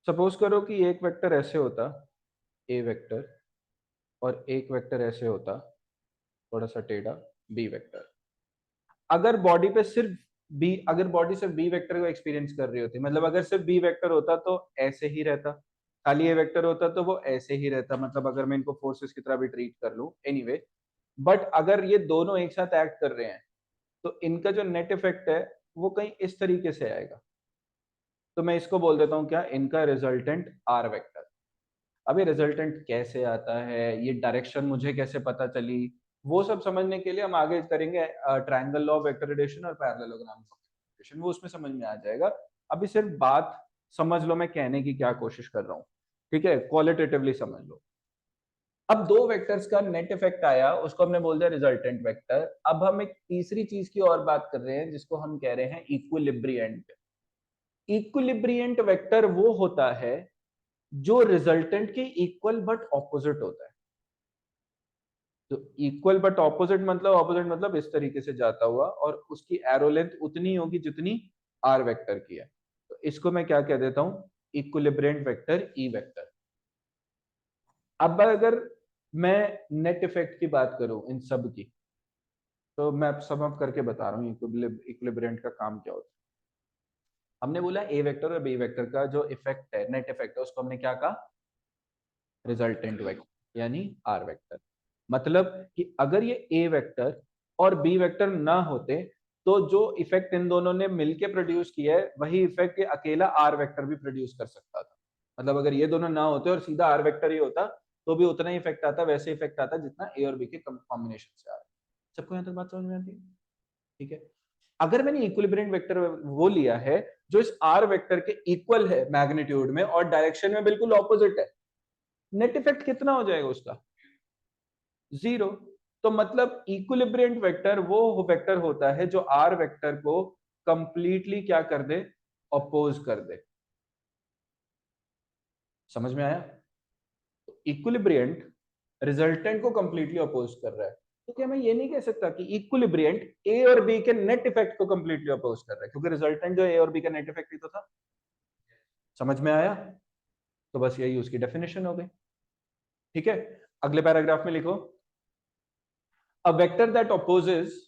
Suppose करो कि एक वेक्टर ऐसे होता, ए वेक्टर, और एक वेक्टर ऐसे होता, थोड़ा सा टेढ़ा, बी वेक्टर। अगर बॉडी पे सिर्फ बी, अगर बॉडी सिर्फ बी वेक्टर को एक्सपीरियंस कर रही होती, मतलब अगर सिर्फ बी वेक्टर होता तो ऐसे ही रहता, खाली ए वेक्टर होता तो वो ऐसे ही रहता, मतलब अगर मैं इनको फोर्सेस की तरह भी ट्रीट कर लूं, एनीवे। बट अगर ये दोनों एक साथ एक्ट कर रहे हैं तो इनका जो नेट इफेक्ट है वो कहीं इस तरीके से आएगा। तो मैं इसको बोल देता हूँ क्या, इनका रिजल्टेंट आर वेक्टर। अब ये रिजल्टेंट कैसे आता है, ये डायरेक्शन मुझे कैसे पता चली, वो सब समझने के लिए हम आगे करेंगे ट्रायंगल लॉ ऑफ वेक्टराइजेशन और पैरेललोग्राम ऑफ वेक्टराइजेशन, वो उसमें समझ में आ जाएगा। अभी सिर्फ बात समझ लो मैं कहने की क्या कोशिश कर रहा हूँ, ठीक है, क्वालिटेटिवली समझ लो। अब दो वेक्टर्स का नेट इफेक्ट आया, उसको हमने बोल दिया रिजल्टेंट वेक्टर। अब हम एक तीसरी चीज की और बात कर रहे हैं जिसको हम कह रहे हैं इक्विलिब्रियंट। इक्विलिब्रियंट वेक्टर वो होता है जो रिजल्टेंट के इक्वल बट ऑपोजिट होता है। तो इक्वल बट ऑपोजिट मतलब इस तरीके से जाता हुआ, और उसकी एरो लेंथ उतनी होगी जितनी आर वेक्टर की है। तो इसको मैं क्या कह देता हूं, इक्विलिब्रियंट वेक्टर, ई वेक्टर। अब अगर मैं नेट इफेक्ट की बात करूं इन सब की, तो मैं सम अप करके बता रहा हूँ इक्विलिब्रियंट का काम क्या होता है। हमने बोला ए वेक्टर और बी वेक्टर का जो इफेक्ट है, नेट इफेक्ट है, उसको हमने क्या कहा, रिजल्टेंट वेक्टर यानी आर वेक्टर। मतलब कि अगर ये ए वेक्टर और बी वेक्टर ना होते तो जो इफेक्ट इन दोनों ने मिलकर प्रोड्यूस किया है वही इफेक्ट अकेला आर वेक्टर भी प्रोड्यूस कर सकता था। मतलब अगर ये दोनों ना होते और सीधा आर वेक्टर ही होता तो भी उतना ही इफेक्ट आता, वैसे इफेक्ट आता जितना ए और बी के कॉम्बिनेशन से आ रहा है। सबको यहां तक बात समझ में आती है? ठीक है। अगर मैंने इक्विलिब्रियंट वेक्टर वो लिया है जो इस आर वेक्टर के इक्वल है मैग्नीट्यूड में और डायरेक्शन में बिल्कुल ऑपोजिट है, नेट इफेक्ट कितना हो जाएगा उसका, जीरो। तो मतलब इक्विलिब्रियंट वेक्टर वो वेक्टर होता है जो आर वेक्टर को कंप्लीटली क्या कर दे, अपोज कर दे। समझ में आया? तो इक्विलिब्रियंट रिजल्टेंट को कंप्लीटली अपोज कर रहा है, तो क्या मैं ये नहीं कह सकता कि इक्विलिब्रियंट ए और बी के नेट इफेक्ट को कंप्लीटली अपोज कर रहा है, क्योंकि रिजल्टेंट जो ए और बी का नेट इफेक्ट ही तो था। समझ में आया? तो बस यही उसकी डेफिनेशन हो गई। ठीक है, अगले पैराग्राफ में लिखो, a vector that opposes,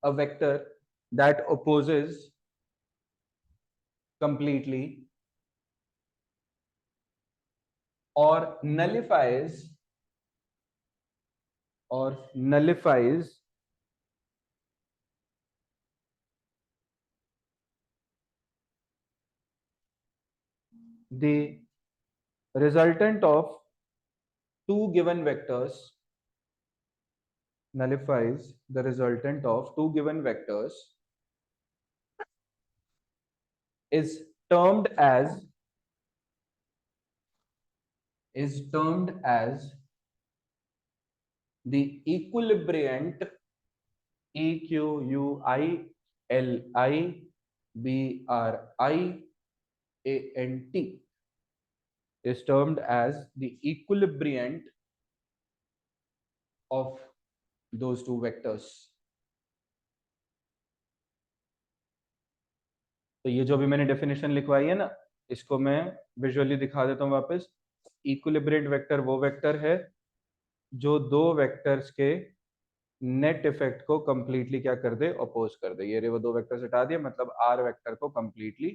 a vector that opposes completely or nullifies the resultant of two given vectors, nullifies the resultant of two given vectors is termed as the equilibriant, equilibriant is termed as the equilibriant of those two vectors. तो ये जो भी मैंने definition लिखवाई है ना, इसको मैं विजुअली दिखा देता हूँ वापस। इक्विलिब्रियंट वेक्टर वो वेक्टर है जो दो वेक्टर्स के नेट इफेक्ट को कंप्लीटली क्या कर दे, अपोज कर दे। ये रे वो दो वेक्टर्स हटा दिए, मतलब आर वेक्टर को कंप्लीटली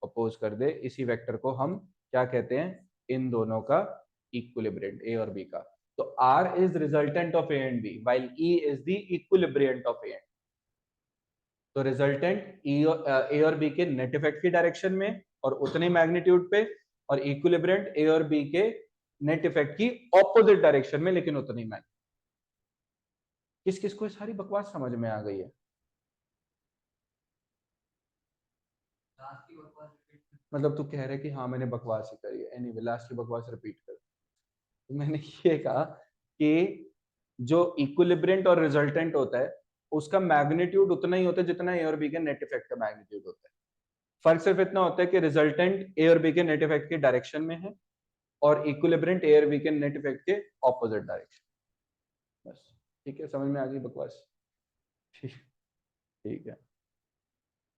अपोज कर दे। इसी वेक्टर को हम क्या कहते हैं, इन दोनों का इक्विलिब्रियंट, ए और बी का। तो R is resultant of A and B while E is the equilibriant of A. तो रिजल्टेंट ए और बी के नेट इफेक्ट की डायरेक्शन में और उतने मैग्नीट्यूड पे, और इक्विलिब्रियंट ए और बी के नेट इफेक्ट की ऑपोजिट डायरेक्शन में लेकिन उतनी मैग्नीट्यूड। किस किस को ये सारी बकवास समझ में आ गई है? मतलब तू कह रहे कि हाँ मैंने बकवास ही करी है, एनीवे लास्ट की बकवास रिपीट कर। तो मैंने ये कहा कि जो इक्विलिब्रियंट और रिजल्टेंट होता है उसका मैग्नीट्यूड उतना ही होता है जितना ए और बी के नेट इफेक्ट का मैग्नीट्यूड होता है। फर्क सिर्फ इतना होता है कि रिजल्टेंट ए और बी के नेट इफेक्ट के डायरेक्शन में है और इक्विलिब्रियंट ए और बी के नेट इफेक्ट के ऑपोजिट डायरेक्शन। बस ठीक है, समझ में आ गई बकवास? ठीक, ठीक है।